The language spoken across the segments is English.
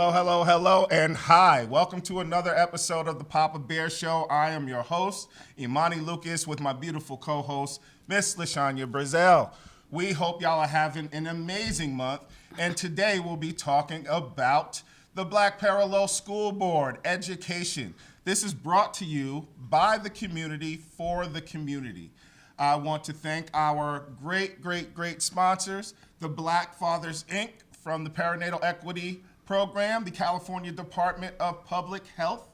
Hello, hello, hello, and hi. Welcome to another episode of the Papa Bear Show. I am your host, Imani Lucas, with my beautiful co-host, Miss LaShanya Brazel. We hope y'all are having an amazing month, and today we'll be talking about the Black Parallel School Board education. This is brought to you by the community for the community. I want to thank our great sponsors, the Black Fathers, Inc., from the Perinatal Equity Program, the California Department of Public Health,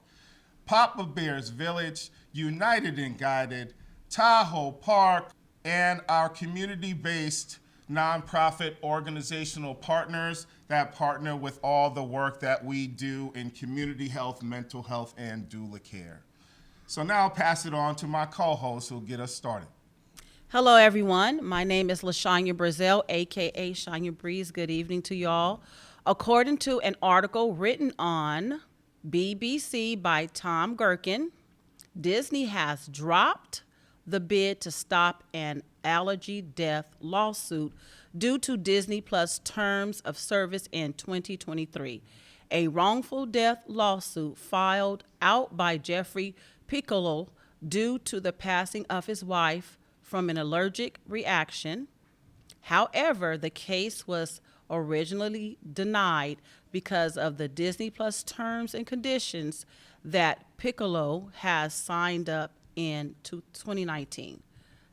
Papa Bear's Village, United and Guided, Tahoe Park, and our community-based nonprofit organizational partners that partner with all the work that we do in community health, mental health, and doula care. So now I'll pass it on to my co-host who'll get us started. Hello, everyone. My name is LaShanya Brazel, a.k.a. Shanya Breeze. Good evening to y'all. According to an article written on BBC by Tom Gherkin, Disney has dropped the bid to stop an allergy death lawsuit due to Disney Plus terms of service in 2023. A wrongful death lawsuit filed out by Jeffrey Piccolo due to the passing of his wife from an allergic reaction. However, the case was originally denied because of the Disney Plus terms and conditions that Piccolo has signed up in 2019.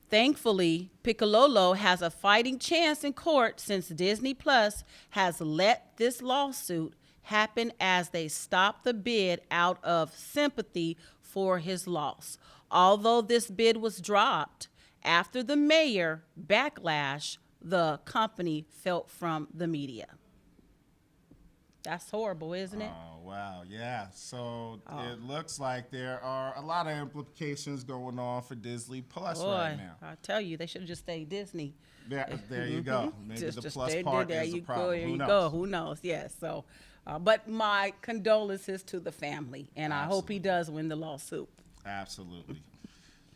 Thankfully, Piccolo has a fighting chance in court since Disney Plus has let this lawsuit happen as they stop the bid out of sympathy for his loss. Although this bid was dropped after the mayor backlash the company felt from the media. That's horrible, isn't it? Oh, wow, yeah. So it looks like there are a lot of implications going on for Disney Plus right now. I tell you, they should have just stayed Disney. There you go. Maybe Just the plus stay part there is a you problem. go, there Who you knows? go. Who knows? Yes. So, but my condolences to the family, and I hope he does win the lawsuit. Absolutely.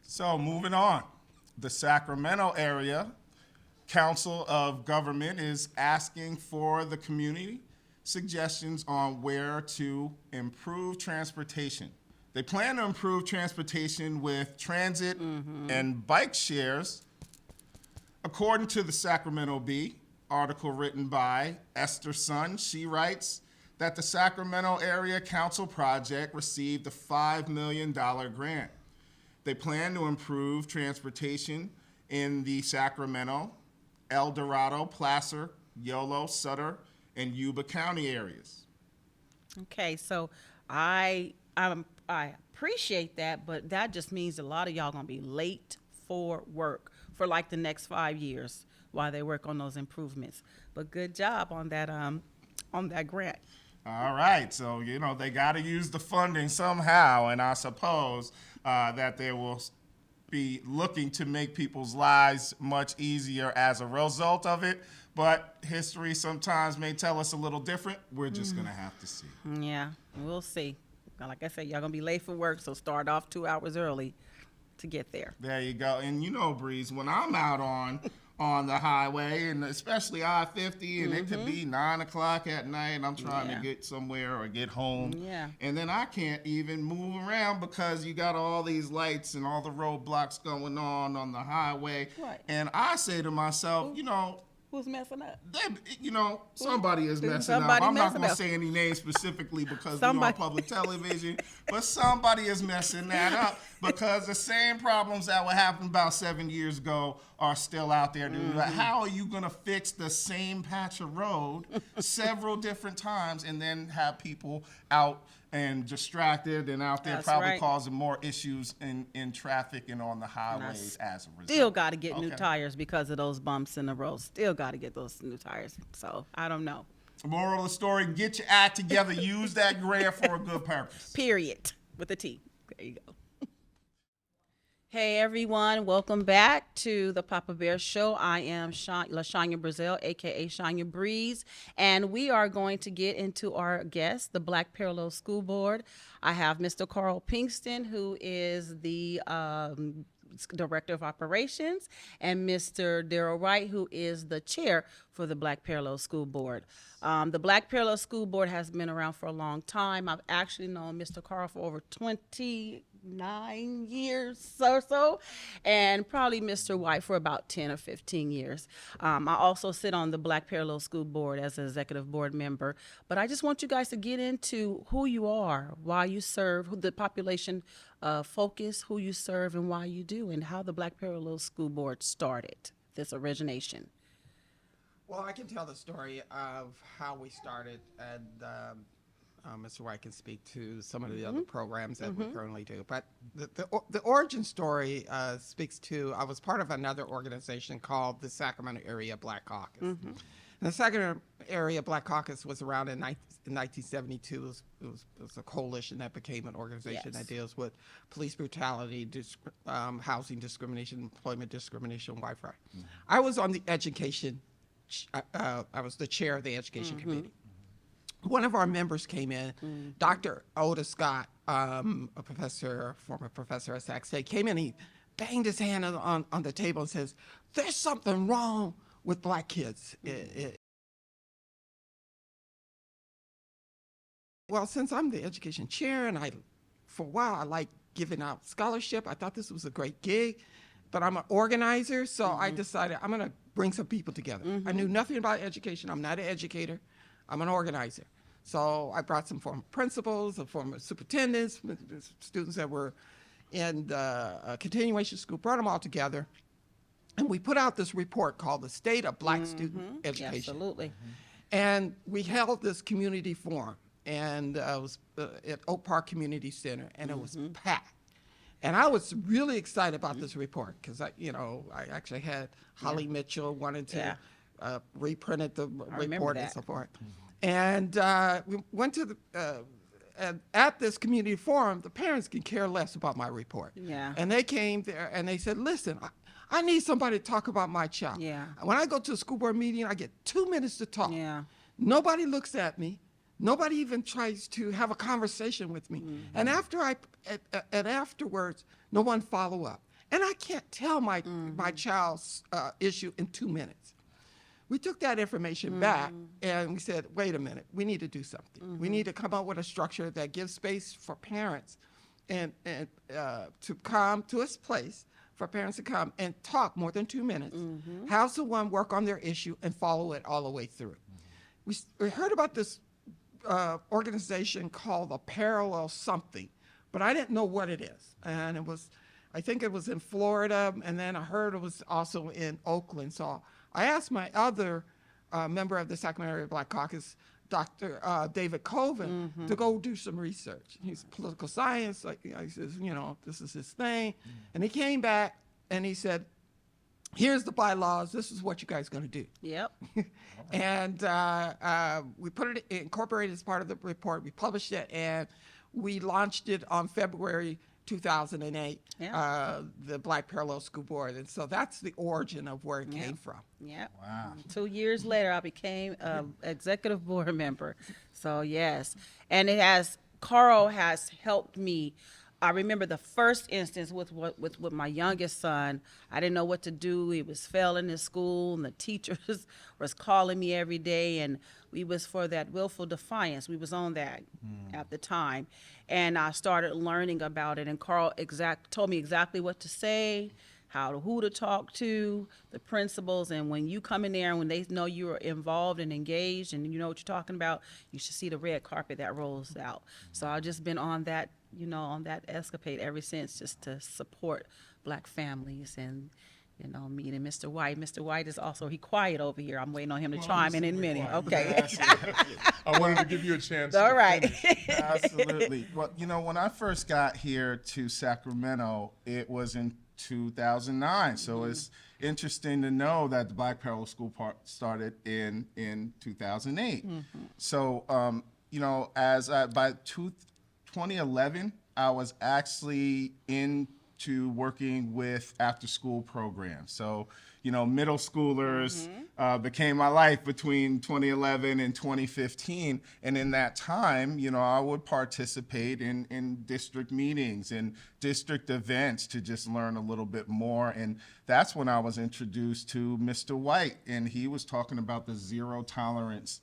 So moving on. The Sacramento area Council of Government is asking for the community suggestions on where to improve transportation. They plan to improve transportation with transit and bike shares. According to the Sacramento Bee, article written by Esther Sun, she writes that the Sacramento Area Council project received a $5 million grant. They plan to improve transportation in the Sacramento, El Dorado, Placer, Yolo, Sutter, and Yuba County areas. Okay, so I appreciate that, but that just means a lot of y'all gonna be late for work for like the next 5 years while they work on those improvements. But good job on that grant. All right, so they got to use the funding somehow, and I suppose that they will be looking to make people's lives much easier as a result of it. But history sometimes may tell us a little different. We're just going to have to see. Yeah, we'll see. Like I said, y'all going to be late for work, so start off 2 hours early to get there. There you go. And Breeze, when I'm out on the highway, and especially I-50, and it could be 9 o'clock at night, and I'm trying to get somewhere or get home. Yeah. And then I can't even move around because you got all these lights and all the roadblocks going on the highway. Right. And I say to myself, Who's messing up? somebody is messing up. I'm not going to say any names specifically because we're on public television, but somebody is messing that up because the same problems that were happening about 7 years ago are still out there. Like, how are you going to fix the same patch of road several different times and then have people out and distracted and out there probably causing more issues in traffic and on the highways as a result? Still got to get new tires because of those bumps in the road. Still got to get those new tires. So I don't know. Moral of the story, get your act together. Use that grant for a good purpose. Period. With a T. There you go. Hey everyone, welcome back to the Papa Bear Show. I am LaShanya Brazel, aka Shanya Breeze, and we are going to get into our guest, the Black Parallel School Board. I have Mr. Carl Pinkston, who is the Director of Operations, and Mr. Darryl Wright, who is the chair for the Black Parallel School Board. The Black Parallel School Board has been around for a long time. I've actually known Mr. Carl for over 29 years or so, and probably Mr. White for about 10 or 15 years. I also sit on the Black Parallel School Board as an executive board member, but I just want you guys to get into who you are, why you serve, who the population focus, who you serve, and why you do, and how the Black Parallel School Board started this origination. Well, I can tell the story of how we started, and Mr. White can speak to some of the other programs that we currently do. But the origin story speaks to, I was part of another organization called the Sacramento Area Black Caucus. And the Sacramento Area Black Caucus was around in 1972. It was a coalition that became an organization that deals with police brutality, housing discrimination, employment discrimination, white fraud. I was on the education. I was the chair of the education committee. One of our members came in, Dr. Oda Scott, a former professor at Sac State, came in, he banged his hand on the table and says, "There's something wrong with black kids." Well, since I'm the education chair and for a while, I like giving out scholarship, I thought this was a great gig, but I'm an organizer, so I decided I'm going to bring some people together. I knew nothing about education. I'm not an educator. I'm an organizer. So I brought some former principals, some former superintendents, students that were in the continuation school, brought them all together, and we put out this report called The State of Black Student Education. Absolutely. And we held this community forum, and it was at Oak Park Community Center, and it was packed. And I was really excited about this report because I actually had Holly Mitchell wanted to reprinted the report and so forth. And we went to and at this community forum, the parents can care less about my report. Yeah. And they came there and they said, "Listen, I need somebody to talk about my child. Yeah. When I go to a school board meeting, I get 2 minutes to talk. Yeah. Nobody looks at me. Nobody even tries to have a conversation with me. And afterwards, no one follow up. And I can't tell my child's issue in 2 minutes." We took that information back and we said, wait a minute, we need to do something. We need to come up with a structure that gives space for parents and to come to a place for parents to come and talk more than 2 minutes. Have someone work on their issue and follow it all the way through. We heard about this organization called the Parallel Something, but I didn't know what it is. And I think it was in Florida, and then I heard it was also in Oakland. So I asked my other member of the Sacramento Area Black Caucus, Dr. David Colvin, to go do some research. He's political science. He says, this is his thing. And he came back and he said, "Here's the bylaws. This is what you guys are going to do." Yep. And we incorporated as part of the report. We published it, and we launched it on February 2008, the Black Parallel School Board. And so that's the origin of where it came from. Yeah. Wow. 2 years later, I became an executive board member. So, yes. And Carl has helped me. I remember the first instance with my youngest son. I didn't know what to do. He was failing in school, and the teachers was calling me every day, and we was for that willful defiance. We was on that at the time, and I started learning about it. And Carl told me exactly what to say, who to talk to, the principals, and when you come in there and when they know you're involved and engaged and you know what you're talking about, you should see the red carpet that rolls out. So I've just been on that escapade ever since, just to support black families and, meeting Mr. White. Mr. White is also, he quiet over here. I'm waiting on him to chime in a minute. quiet. Okay. I wanted to give you a chance. All to right. finish. Absolutely. Well, when I first got here to Sacramento, it was in 2009. So it's interesting to know that the Black Parallel School started in 2008. So, by 2011, I was actually in to working with after-school programs. So, middle schoolers became my life between 2011 and 2015. And in that time, I would participate in district meetings and district events to just learn a little bit more. And that's when I was introduced to Mr. White, and he was talking about the zero tolerance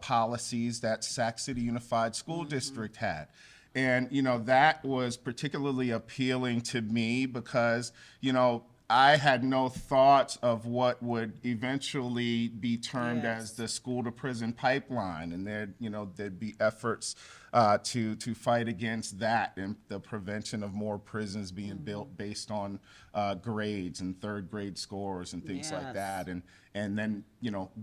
policies that Sac City Unified School District had. And, that was particularly appealing to me because, I had no thoughts of what would eventually be termed as the school to prison pipeline. And there'd be efforts to fight against that and the prevention of more prisons being built based on grades and third grade scores and things like that. And then,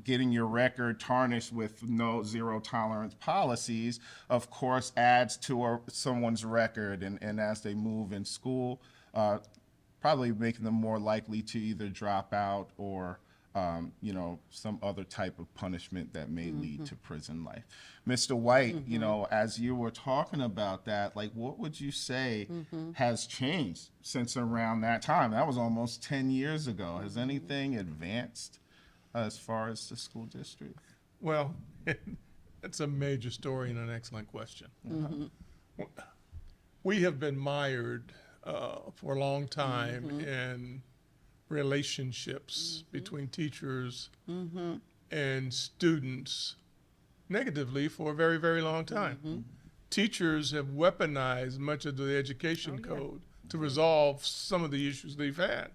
getting your record tarnished with no zero tolerance policies, of course, adds to someone's record. And as they move in school, probably making them more likely to either drop out or, some other type of punishment that may lead to prison life. Mr. White, as you were talking about that, like, what would you say has changed since around that time? That was almost 10 years ago. Has anything advanced as far as the school district? Well, it's a major story and an excellent question. We have been mired for a long time in relationships between teachers and students negatively for a very, very long time. Teachers have weaponized much of the education code to resolve some of the issues they've had.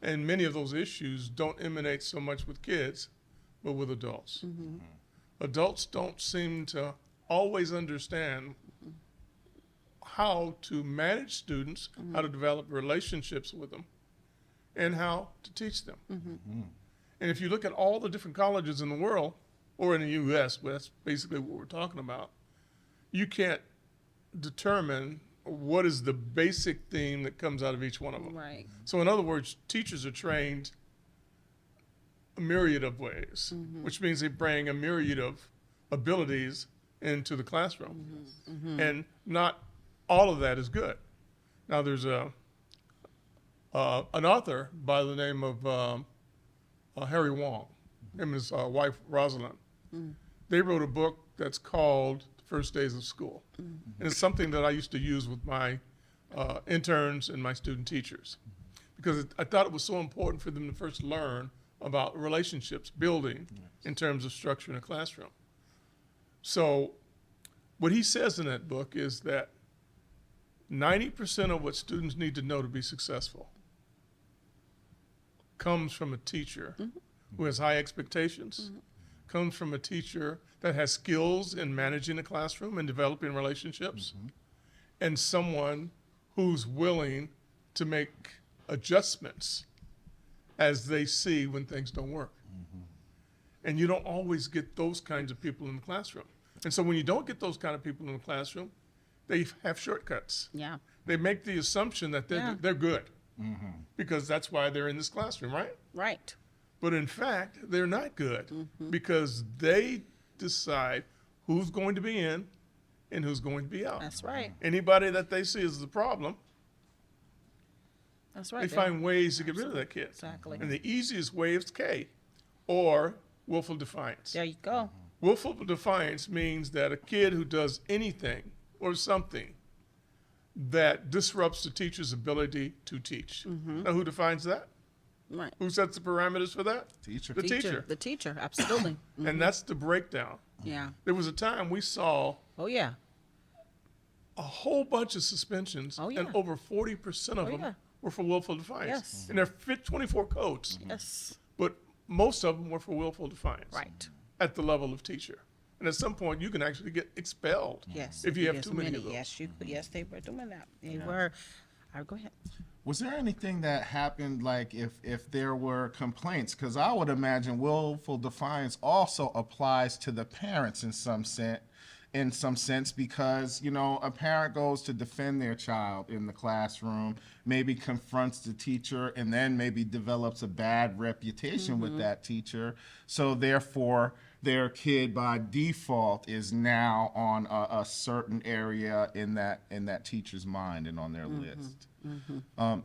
And many of those issues don't emanate so much with kids, but with adults. Adults don't seem to always understand how to manage students, how to develop relationships with them, and how to teach them. And if you look at all the different colleges in the world, or in the U.S., but that's basically what we're talking about, you can't determine what is the basic theme that comes out of each one of them. Right. So in other words, teachers are trained a myriad of ways, which means they bring a myriad of abilities into the classroom. And not all of that is good. Now there's an author by the name of Harry Wong, him and his wife Rosalind. They wrote a book that's called First Days of School. And it's something that I used to use with my interns and my student teachers, because I thought it was so important for them to first learn about relationships building in terms of structure in a classroom. So what he says in that book is that 90% of what students need to know to be successful comes from a teacher who has high expectations, comes from a teacher that has skills in managing a classroom and developing relationships, and someone who's willing to make adjustments as they see when things don't work. And you don't always get those kinds of people in the classroom. And so when you don't get those kind of people in the classroom, they have shortcuts. Yeah. They make the assumption that they're good because that's why they're in this classroom, right? Right. But in fact, they're not good because they decide who's going to be in and who's going to be out. That's right. Anybody that they see as the problem, That's right. they find ways to get rid of that kid. Exactly. And the easiest way is K, or willful defiance. There you go. Willful defiance means that a kid who does anything or something that disrupts the teacher's ability to teach. Now, who defines that? Right. Who sets the parameters for that? Teacher. The teacher. The teacher, absolutely. And that's the breakdown. Yeah. There was a time we saw Oh, yeah. a whole bunch of suspensions, Oh, yeah. and over 40% of Oh, them yeah. were for willful defiance. Yes. And there fit 24 codes, Yes. but most of them were for willful defiance. Right. At the level of teacher. And at some point, you can actually get expelled. Yes. If you have Yes, too many of those. Yes, they were doing that. They were. All right, go ahead. Was there anything that happened, like if there were complaints? Because I would imagine willful defiance also applies to the parents in some sense, because a parent goes to defend their child in the classroom, maybe confronts the teacher, and then maybe develops a bad reputation with that teacher. So therefore, their kid by default is now on a certain area in that teacher's mind and on their list.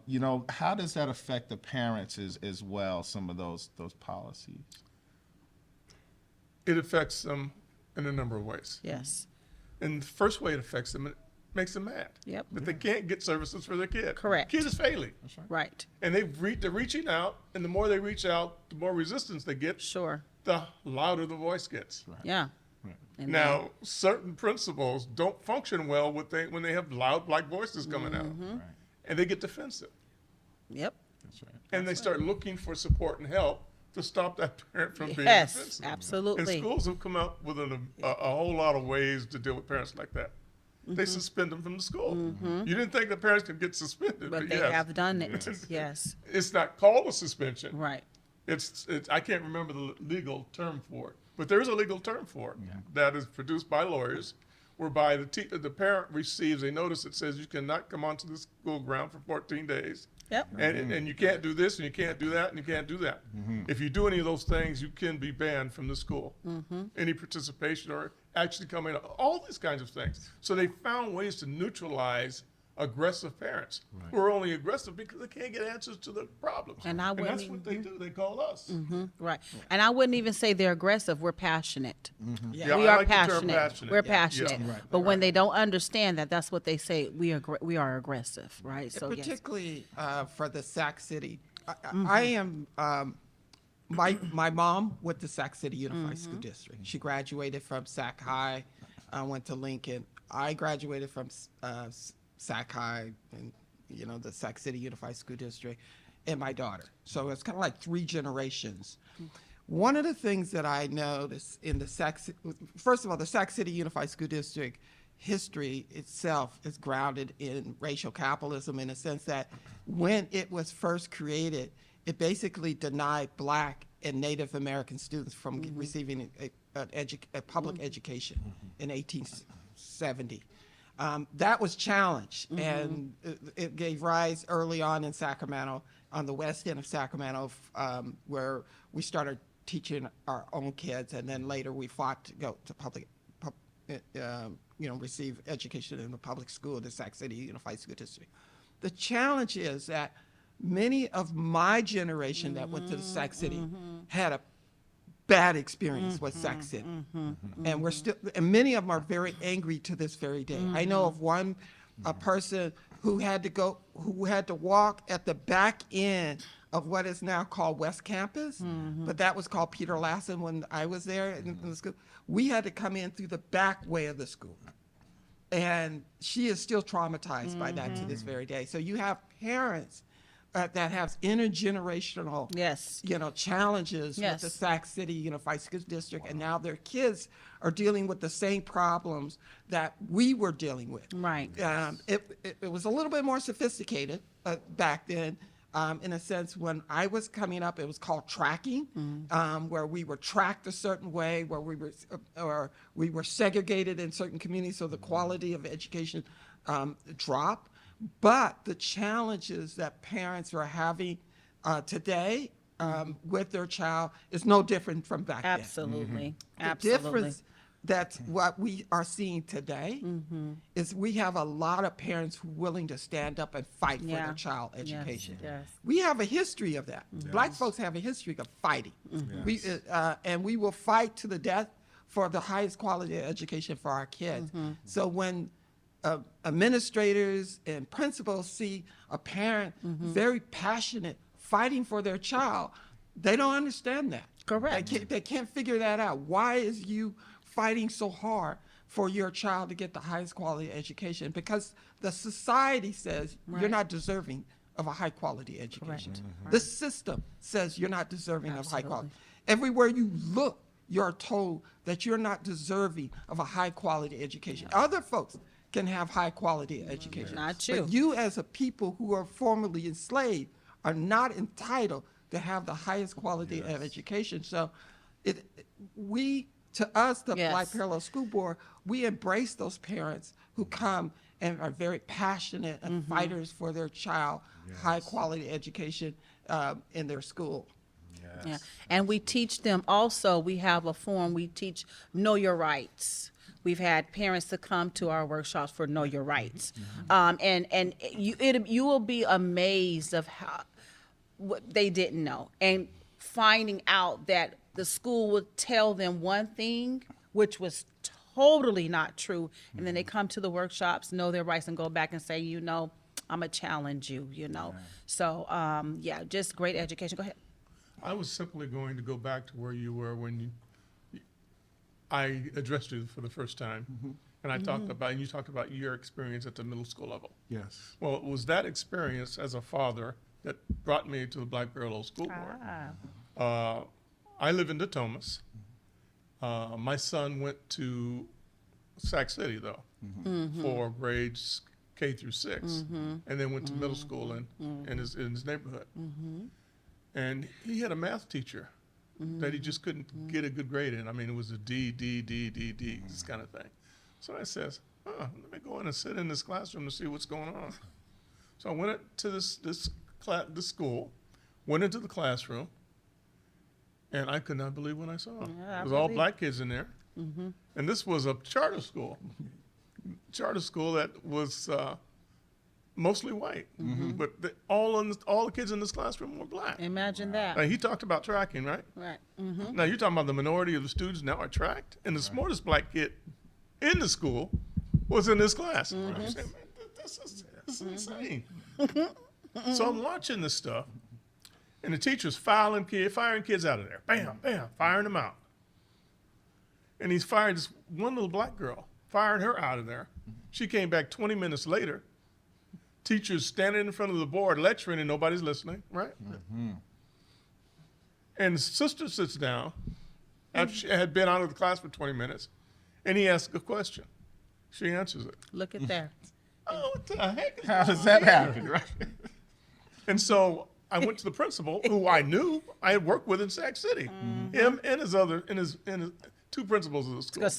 You know, how does that affect the parents as well, some of those policies? It affects them in a number of ways. Yes. And the first way it affects them, it makes them mad. Yep. That they can't get services for their kid. Correct. Kid is failing. Right. And they're reaching out, and the more they reach out, the more resistance they get, Sure. the louder the voice gets. Yeah. And Now, certain principals don't function well when they have loud black voices coming out. And they get defensive. Yep. That's right. And they start looking for support and help to stop that parent from being Yes, defensive. absolutely. And schools have come up with a whole lot of ways to deal with parents like that. They suspend them from the school. You didn't think that parents could get suspended, But they yes. have done it. Yes. It's not called a suspension. Right. It's I can't remember the legal term for it, but there is a legal term for it that is produced by lawyers, whereby the parent receives a notice that says you cannot come onto the school ground for 14 days. Yep. And you can't do this, and you can't do that, and you can't do that. If you do any of those things, you can be banned from the school. Any participation or actually coming, all these kinds of things. So they found ways to neutralize aggressive parents who are only aggressive because they can't get answers to the problems. And I that's wouldn't what they do. They call us. Right. And I wouldn't even say they're aggressive. We're passionate. Yeah, We I are like the term passionate. We're Yeah. passionate. Yeah. But when they don't understand that, that's what they say. We are aggressive, right? So yes. Particularly for the Sac City. I am, my mom went to Sac City Unified School District. She graduated from Sac High, went to Lincoln. I graduated from Sac High and, you know, the Sac City Unified School District, and my daughter. So it's kind of like 3 generations. One of the things that I noticed in the first of all, the Sac City Unified School District history itself is grounded in racial capitalism in a sense that when it was first created, it basically denied Black and Native American students from receiving a public education in 1870. That was challenged, and it gave rise early on in Sacramento, on the west end of Sacramento, where we started teaching our own kids, and then later we fought to go to receive education in the public school, the Sac City Unified School District. The challenge is that many of my generation that went to the Sac City had a bad experience with Sac City, and many of them are very angry to this very day. I know of a person who had to walk at the back end of what is now called West Campus, but that was called Peter Lassen when I was there in the school. We had to come in through the back way of the school, and she is still traumatized by that to this very day. So you have parents that have intergenerational, challenges with the Sac City Unified School District, and now their kids are dealing with the same problems that we were dealing with. Right. It was a little bit more sophisticated back then. In a sense, when I was coming up, it was called tracking, where we were tracked a certain way, where we were segregated in certain communities, so the quality of education dropped. But the challenges that parents are having today with their child is no different from back then. Absolutely. The difference that's what we are seeing today is we have a lot of parents who are willing to stand up and fight for their child education. Yes. We have a history of that. Black folks have a history of fighting. And we will fight to the death for the highest quality of education for our kids. So when administrators and principals see a parent very passionate fighting for their child, they don't understand that. Correct. They can't figure that out. Why is you fighting so hard for your child to get the highest quality education? Because the society says you're not deserving of a high quality education. The system says you're not deserving of high quality. Everywhere you look, you're told that you're not deserving of a high quality education. Other folks can have high quality education. Not you. But you as a people who are formerly enslaved are not entitled to have the highest quality of education. So to us, the Black Parallel School Board, we embrace those parents who come and are very passionate and fighters for their child, high quality education in their school. Yeah. And we teach them also, we have a form, we teach know your rights. We've had parents to come to our workshops for know your rights. And you will be amazed of how what they didn't know, and finding out that the school would tell them one thing, which was totally not true, and then they come to the workshops, know their rights, and go back and say, I'm gonna challenge you, So, just great education. Go ahead. I was simply going to go back to where you were when I addressed you for the first time, and you talked about your experience at the middle school level. Yes. Well, it was that experience as a father that brought me to the Black Bear Low School Board. I live in Thomas. My son went to Sac City, though, for grades K through 6, and then went to middle school in his neighborhood. And he had a math teacher that he just couldn't get a good grade in. I mean, it was a D, this kind of thing. So I says, let me go in and sit in this classroom to see what's going on. So I went to this school, went into the classroom, and I could not believe what I saw. Yeah, It was all black kids in there. And this was a charter school that was mostly white. But all the kids in this classroom were black. Imagine that. Now, he talked about tracking, right? Right. Now, you're talking about the minority of the students now are tracked, and the smartest black kid in the school was in this class. I'm saying, man, this is insane. So I'm watching this stuff, and the teacher's firing kids out of there. Bam, bam, firing them out. And he's fired this one little black girl, fired her out of there. She came back 20 minutes later. Teacher's standing in front of the board lecturing, and nobody's listening, right? And the sister sits down after she had been out of the class for 20 minutes, and he asks a question. She answers it. Look at that. Oh, what the heck? How does that happen, right? And so I went to the principal, who I knew I had worked with in Sac City, him and his two principals of the school.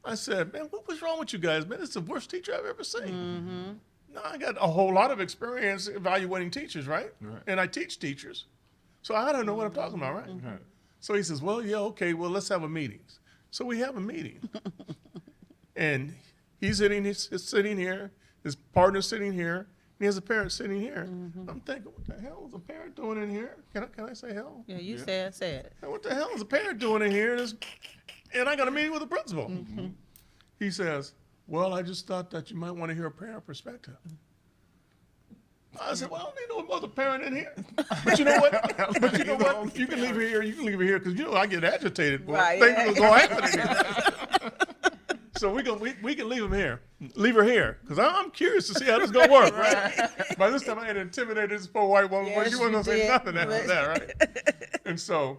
I said, man, what was wrong with you guys, man? It's the worst teacher I've ever seen. No, I got a whole lot of experience evaluating teachers, right? And I teach teachers. So I don't know what I'm talking about, right? So he says, well, yeah, okay, well, let's have a meeting. So we have a meeting. And he's sitting here, his partner's sitting here, and he has a parent sitting here. I'm thinking, what the hell is a parent doing in here? Can I say hell? Yeah, you said it. What the hell is a parent doing in here? And I got a meeting with the principal. He says, well, I just thought that you might want to hear a parent perspective. I said, well, I don't need no other parent in here. But you know what? You can leave her here. You can leave her here because I get agitated. Boy. Right, Things will go happen in here. So we can leave him here. Leave her here because I'm curious to see how this is gonna work. Right? By this time, I had intimidated this poor white woman. Yes, She wasn't gonna say did. nothing after that, right? And so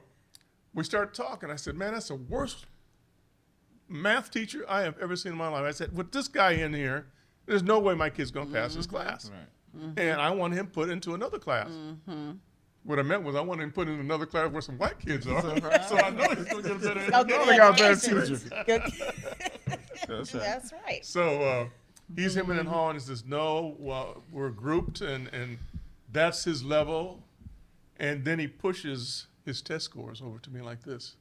we started talking. I said, man, that's the worst math teacher I have ever seen in my life. I said, with this guy in here, there's no way my kid's gonna pass this class. And I want him put into another class. What I meant was I want him put in another class where some white kids are. So I know he's going to get a better education. That's right. So he's hemming and hawing and says, no, well, we're grouped and that's his level. And then he pushes his test scores over to me like this.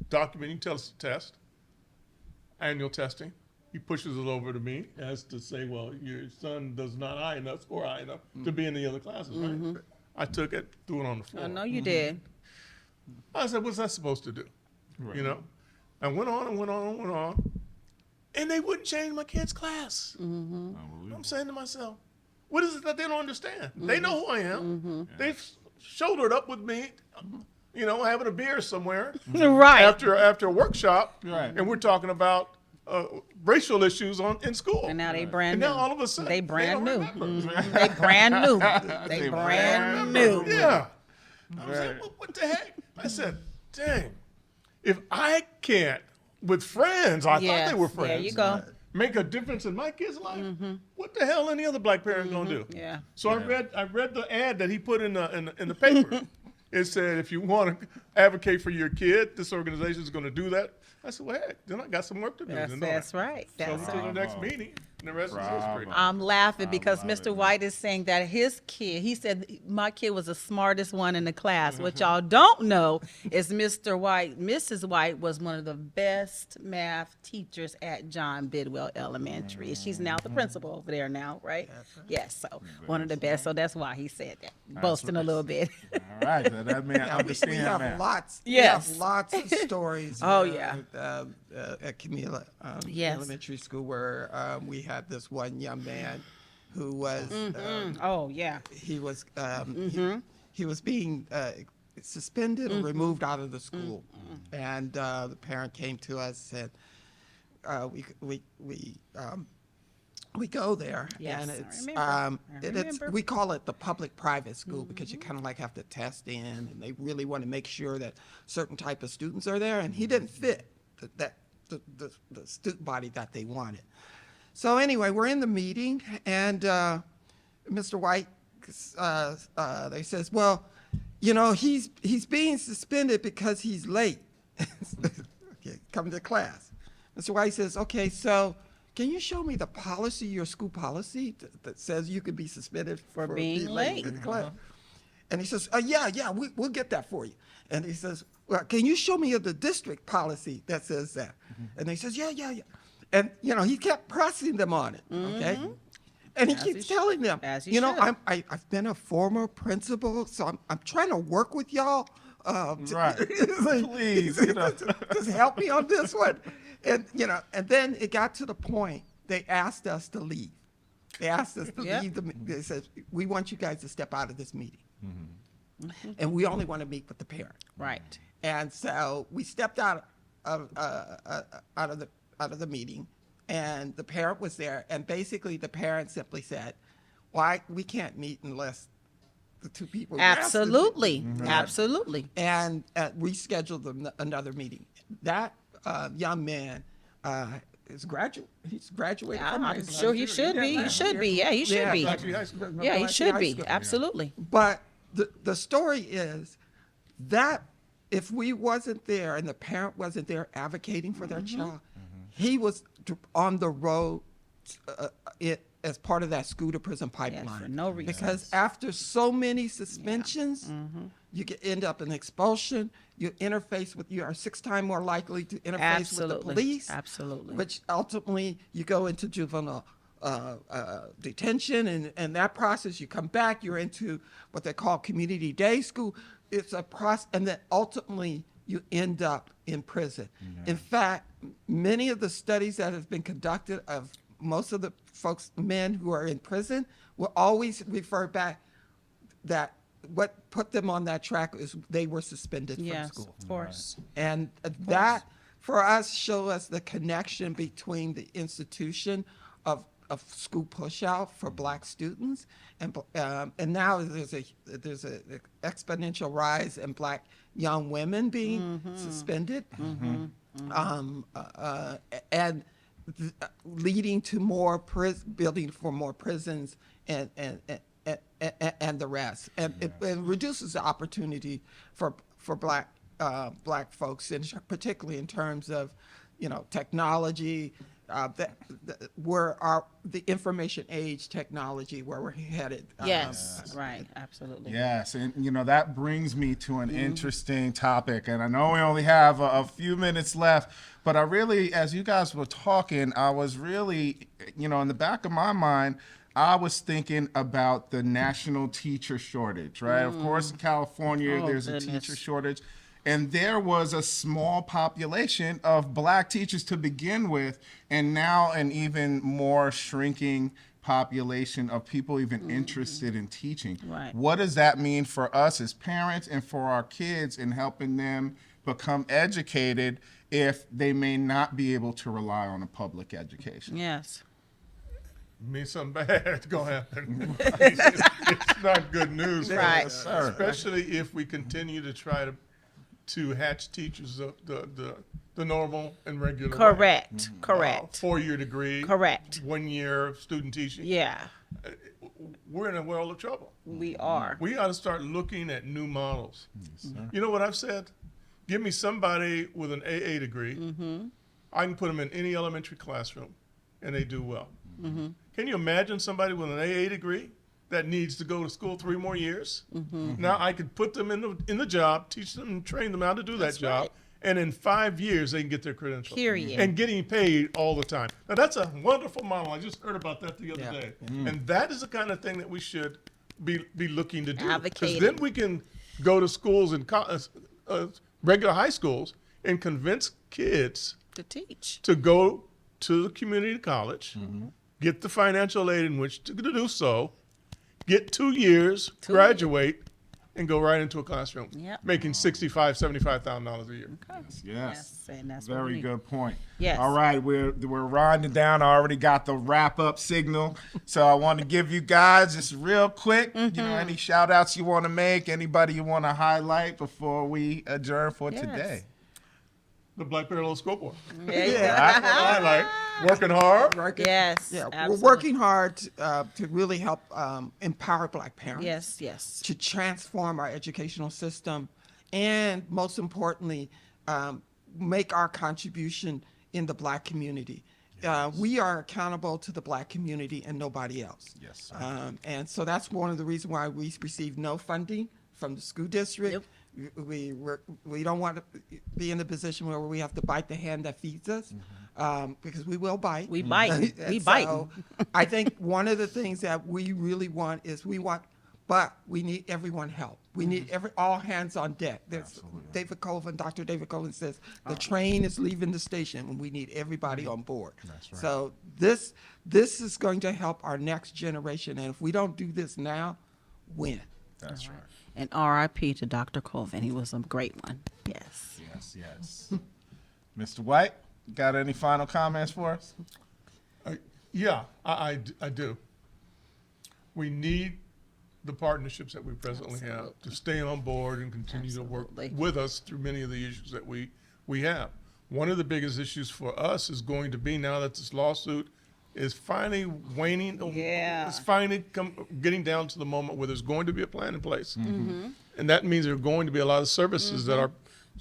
Documenting test, annual testing. He pushes it over to me as to say, well, your son does not score high enough to be in the other classes, right? I took it, threw it on the floor. I know you did. I said, what's that supposed to do? You know? I went on and went on and went on. And they wouldn't change my kid's class. I'm saying to myself, what is it that they don't understand? They know who I am. They've shouldered up with me, having a beer somewhere. Right. After a workshop. Right. And we're talking about racial issues in school. And now they brand and new. now all of a sudden they brand new. They brand new. They brand new. Yeah. I was like, what the heck? I said, dang, if I can't, with friends, I thought they were friends. There you go. Make a difference in my kid's life. What the hell any other black parent gonna do? Yeah. So I read the ad that he put in the paper. It said, if you want to advocate for your kid, this organization is going to do that. I said, well, heck, then I got some work to do. That's right. So to the next meeting, the rest is history. Bravo. I'm laughing because love Mr. it, White is saying that his kid, he said my kid was the smartest one in the class. What y'all don't know is Mr. White, Mrs. White was one of the best math teachers at John Bidwell Elementary. She's now the principal over there now, right? Yes, so one of the best. So that's why he said that, boasting a little bit. All right, so that man Yeah, understand we have that. lots. Yes. We have lots of stories. Oh, yeah. At Camila Yes. Elementary School, where we had this one young man who was Oh, yeah. he was he was being suspended or removed out of the school, and the parent came to us and we go there, Yes, and I it's remember. I it's remember. we call it the public-private school because you kind of like have to test in, and they really want to make sure that certain type of students are there, and he didn't fit the student body that they wanted. So anyway, we're in the meeting, and Mr. White, they says, well, you know, he's being suspended because he's late. Okay, coming to class. Mr. White says, okay, so can you show me the policy, your school policy, that says you could be suspended For being late. in class? And he says, yeah, we'll get that for you. And he says, well, can you show me the district policy that says that? And he says, yeah. And, you know, he kept pressing them on it, okay? And he As keeps he telling them, as he you know, should. I've been a former principal, so I'm trying to work with y'all. Right. It's like, Please, you know. just help me on this one. And, you know, and then it got to the point they asked us to leave. They asked us to Yep. leave. They said, we want you guys to step out of this meeting. And we only want to meet with the parent. Right. And so we stepped out of the meeting, and the parent was there. And basically, the parent simply said, "Why we can't meet unless the two people." Absolutely. Absolutely. And rescheduled another meeting. That young man is graduate. He's graduated from high I'm school. sure he should be. He should be. Yeah, he should Yeah, be. Blackview High School. Yeah, he Blackview should High be. School. Absolutely. But the story is that if we wasn't there and the parent wasn't there advocating for their child, he was on the road as part of that school to prison pipeline. for no reason. Because after so many suspensions, you can end up in expulsion. You are 6 times more likely to interface with the Absolutely. police. Absolutely. Which ultimately you go into juvenile detention, and that process, you come back, you're into what they call community day school. It's a process, and then ultimately you end up in prison. In fact, many of the studies that have been conducted of most of the men who are in prison, will always refer back that what put them on that track is they were suspended Yes, from school. of course. And that, for us, show us the connection between the institution of school pushout for Black students, and now there's a exponential rise in Black young women being suspended, and leading to more building for more prisons and the rest, and it reduces the opportunity for Black folks, and particularly in terms of, you know, technology, the information age technology, where we're headed. Yes. Right. Absolutely. Yes, and you know that brings me to an interesting topic, and I know we only have a few minutes left, but I really, as you guys were talking, I was really, you know, in the back of my mind, I was thinking about the national teacher shortage, right? Of course, in California, Oh, there's goodness. a teacher shortage. And there was a small population of Black teachers to begin with, and now an even more shrinking population of people even interested in teaching. Right. What does that mean for us as parents and for our kids in helping them become educated if they may not be able to rely on a public education? Yes. Means something bad's gonna happen. It's not good news, for Right. us, especially if we continue to try to hatch teachers the normal and regular way. Correct. Correct. 4-year degree. Correct. 1 year student teaching. Yeah. We're in a world of trouble. We are. We ought to start looking at new models. You know what I've said? Give me somebody with an AA degree. I can put them in any elementary classroom, and they do well. Can you imagine somebody with an AA degree that needs to go to school 3 more years? Now I could put them in the job, teach them and train them how to do that job. right. And in 5 years, they can get their credential. Period. And getting paid all the time. Now, that's a wonderful model. I just heard about that the other day. And that is the kind of thing that we should be looking to do. Because Advocating. then we can go to schools and regular high schools and convince kids To teach. to go to the community college, get the financial aid in which to do so, get 2 years, graduate, and go right into a classroom, Yep. making $65,000, $75,000 a year. Yes. And that's what we Very need. good point. Yes. All right, we're winding down. I already got the wrap up signal, so I want to give you guys just real quick. You know, any shout outs you want to make? Anybody you want to highlight before we adjourn for Yes. today? The Black Parallel Scoreboard. Yeah. I like working hard. Yes. Yeah, absolutely. we're working hard to really help empower Black parents. Yes, yes. To transform our educational system, and most importantly, make our contribution in the Black community. We are accountable to the Black community and nobody else. Yes, sir. And so that's one of the reasons why we receive no funding from the school district. Yep. We don't want to be in a position where we have to bite the hand that feeds us, because we will bite. We bite. And We bite. so I think one of the things that we really want is but we need everyone help. We need all hands on deck. There's David Colvin, Dr. David Colvin says the train is leaving the station and we need everybody on board. That's right. So this is going to help our next generation. And if we don't do this now, when? That's right. And RIP to Dr. Colvin. He was a great one. Yes. Yes. Mr. White, got any final comments for us? Yeah, I do. We need the partnerships that we presently have to stay on board and continue to work Absolutely. with us through many of the issues that we have. One of the biggest issues for us is going to be, now that this lawsuit is finally waning, Yeah. it's finally getting down to the moment where there's going to be a plan in place. And that means there are going to be a lot of services that our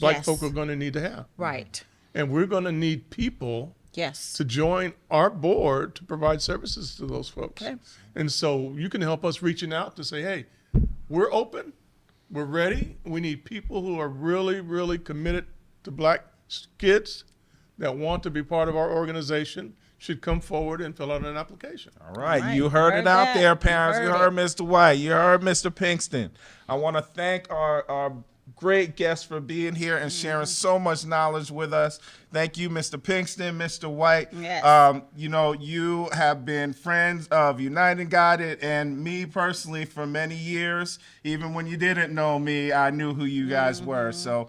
Black Yes. folk are going to need to have. Right. And we're going to need people Yes. to join our board to provide services to those folks. Okay. And so you can help us reaching out to say, hey, we're open, we're ready. We need people who are really, really committed to Black kids that want to be part of our organization, should come forward and fill out an application. All right, Right. you heard it Heard out that. there, parents. You Heard heard it. Mr. White. You heard Mr. Pinkston. I want to thank our great guests for being here and sharing so much knowledge with us. Thank you, Mr. Pinkston, Mr. White. Yes. You know, you have been friends of United Guided and me personally for many years. Even when you didn't know me, I knew who you guys were. So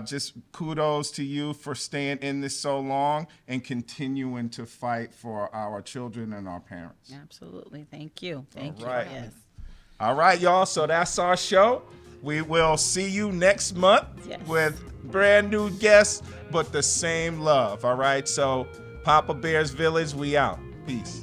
just kudos to you for staying in this so long and continuing to fight for our children and our parents. Absolutely. Thank you. Thank All right. you. Yes. All right, y'all. So that's our show. We will see you next month Yes. with brand new guests, but the same love. All right. So Papa Bear's Village, we out. Peace.